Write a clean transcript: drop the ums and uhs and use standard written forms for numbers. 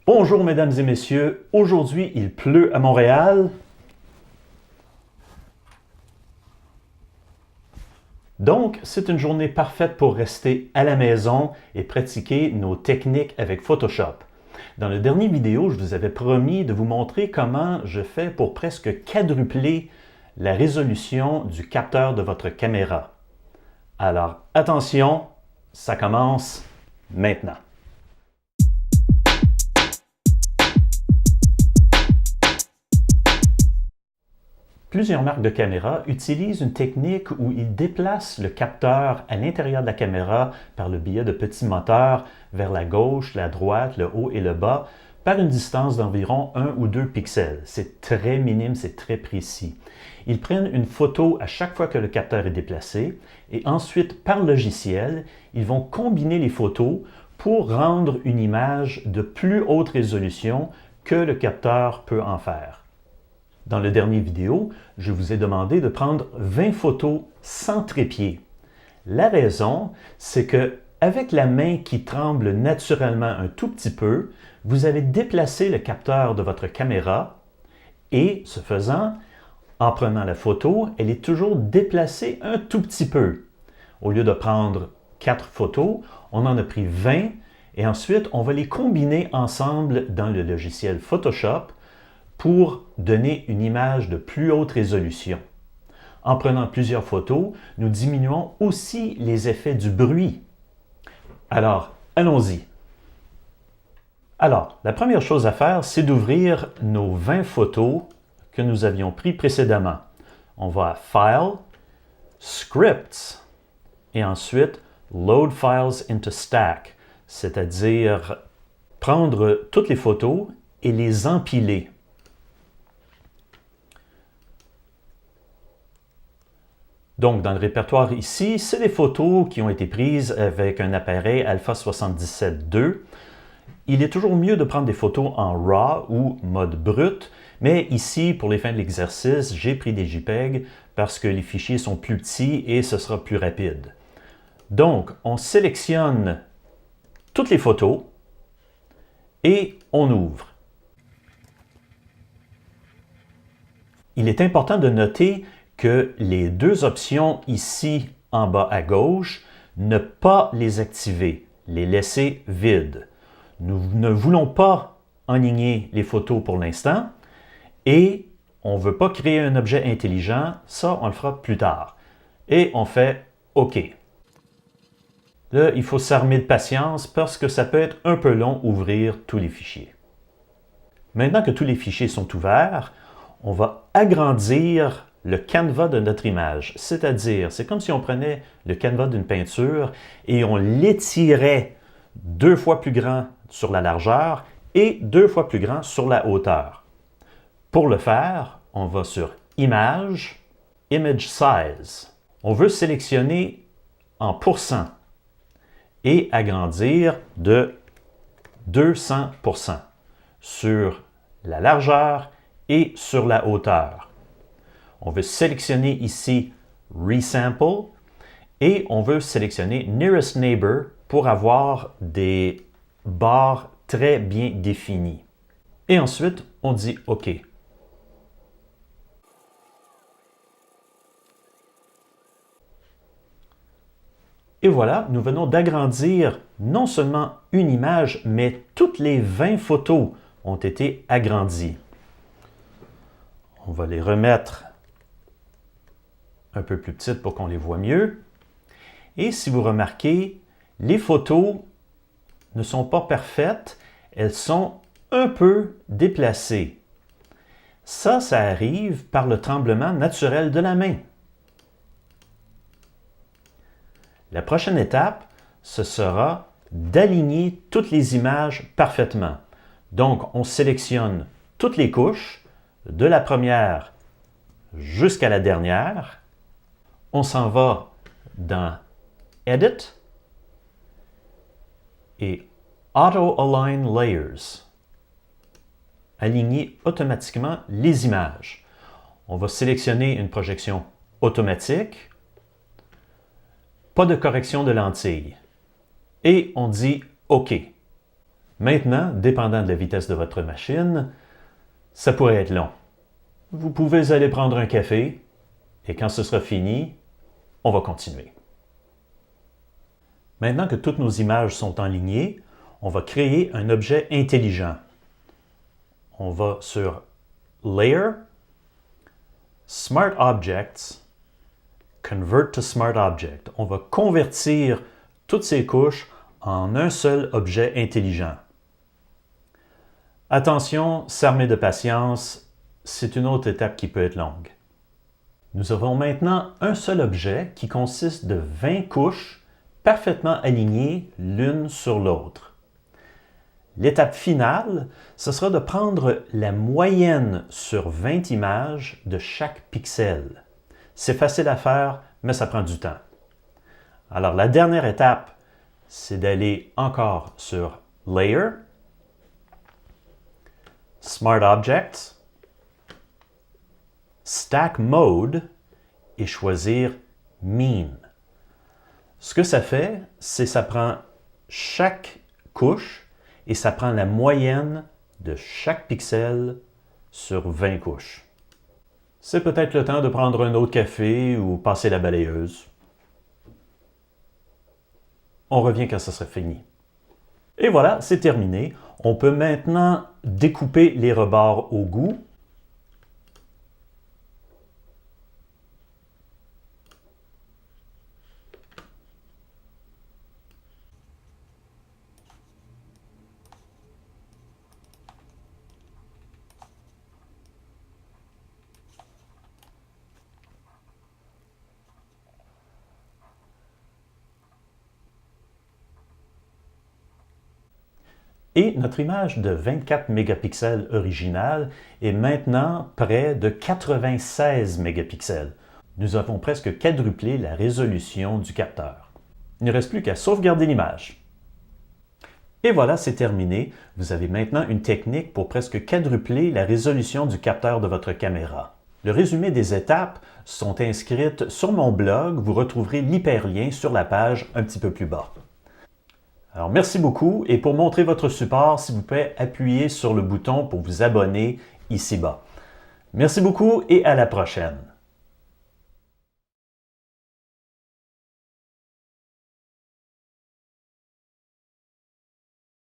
Bonjour mesdames et messieurs, aujourd'hui il pleut à Montréal. Donc, c'est une journée parfaite pour rester à la maison et pratiquer nos techniques avec Photoshop. Dans la dernière vidéo, je vous avais promis de vous montrer comment je fais pour presque quadrupler la résolution du capteur de votre caméra. Alors, attention, ça commence maintenant. Plusieurs marques de caméras utilisent une technique où ils déplacent le capteur à l'intérieur de la caméra par le biais de petits moteurs vers la gauche, la droite, le haut et le bas par une distance d'environ 1 ou 2 pixels. C'est très minime, c'est très précis. Ils prennent une photo à chaque fois que le capteur est déplacé et ensuite, par logiciel, ils vont combiner les photos pour rendre une image de plus haute résolution que le capteur peut en faire. Dans la dernière vidéo, je vous ai demandé de prendre 20 photos sans trépied. La raison, c'est que avec la main qui tremble naturellement un tout petit peu, vous avez déplacé le capteur de votre caméra et, ce faisant, en prenant la photo, elle est toujours déplacée un tout petit peu. Au lieu de prendre 4 photos, on en a pris 20 et ensuite on va les combiner ensemble dans le logiciel Photoshop pour donner une image de plus haute résolution. En prenant plusieurs photos, nous diminuons aussi les effets du bruit. Alors, allons-y. Alors, la première chose à faire, c'est d'ouvrir nos 20 photos que nous avions prises précédemment. On va à File, Scripts, et ensuite Load Files into Stack, c'est-à-dire prendre toutes les photos et les empiler. Donc, dans le répertoire ici, c'est des photos qui ont été prises avec un appareil Alpha 77 II. Il est toujours mieux de prendre des photos en RAW ou mode brut, mais ici, pour les fins de l'exercice, j'ai pris des JPEG parce que les fichiers sont plus petits et ce sera plus rapide. Donc, on sélectionne toutes les photos et on ouvre. Il est important de noter que les deux options ici en bas à gauche, ne pas les activer, les laisser vides. Nous ne voulons pas enligner les photos pour l'instant et on ne veut pas créer un objet intelligent, ça on le fera plus tard. Et on fait OK. Là, il faut s'armer de patience parce que ça peut être un peu long ouvrir tous les fichiers. Maintenant que tous les fichiers sont ouverts, on va agrandir le canevas de notre image. C'est-à-dire, c'est comme si on prenait le canevas d'une peinture et on l'étirait 2 fois plus grand sur la largeur et 2 fois plus grand sur la hauteur. Pour le faire, on va sur Image, Image Size. On veut sélectionner en pourcent et agrandir de 200% sur la largeur et sur la hauteur. On veut sélectionner ici Resample et on veut sélectionner Nearest Neighbor pour avoir des barres très bien définies. Et ensuite, on dit OK. Et voilà, nous venons d'agrandir non seulement une image, mais toutes les 20 photos ont été agrandies. On va les remettre un peu plus petites pour qu'on les voit mieux. Et si vous remarquez, les photos ne sont pas parfaites, elles sont un peu déplacées. Ça arrive par le tremblement naturel de la main. La prochaine étape, ce sera d'aligner toutes les images parfaitement. Donc, on sélectionne toutes les couches, de la première jusqu'à la dernière. On s'en va dans Edit et Auto Align Layers. Aligner automatiquement les images. On va sélectionner une projection automatique. Pas de correction de lentille. Et on dit OK. Maintenant, dépendant de la vitesse de votre machine, ça pourrait être long. Vous pouvez aller prendre un café et quand ce sera fini, on va continuer. Maintenant que toutes nos images sont enlignées, on va créer un objet intelligent. On va sur Layer, Smart Objects, Convert to Smart Object. On va convertir toutes ces couches en un seul objet intelligent. Attention, s'armer de patience, c'est une autre étape qui peut être longue. Nous avons maintenant un seul objet qui consiste de 20 couches parfaitement alignées l'une sur l'autre. L'étape finale, ce sera de prendre la moyenne sur 20 images de chaque pixel. C'est facile à faire, mais ça prend du temps. Alors la dernière étape, c'est d'aller encore sur Layer, Smart Objects, Stack Mode et choisir Mean. Ce que ça fait, c'est que ça prend chaque couche et ça prend la moyenne de chaque pixel sur 20 couches. C'est peut-être le temps de prendre un autre café ou passer la balayeuse. On revient quand ça sera fini. Et voilà, c'est terminé. On peut maintenant découper les rebords au goût. Et notre image de 24 mégapixels originale est maintenant près de 96 mégapixels. Nous avons presque quadruplé la résolution du capteur. Il ne reste plus qu'à sauvegarder l'image. Et voilà, c'est terminé. Vous avez maintenant une technique pour presque quadrupler la résolution du capteur de votre caméra. Le résumé des étapes sont inscrites sur mon blog. Vous retrouverez l'hyperlien sur la page un petit peu plus bas. Alors, merci beaucoup et pour montrer votre support, s'il vous plaît, appuyez sur le bouton pour vous abonner ici-bas. Merci beaucoup et à la prochaine.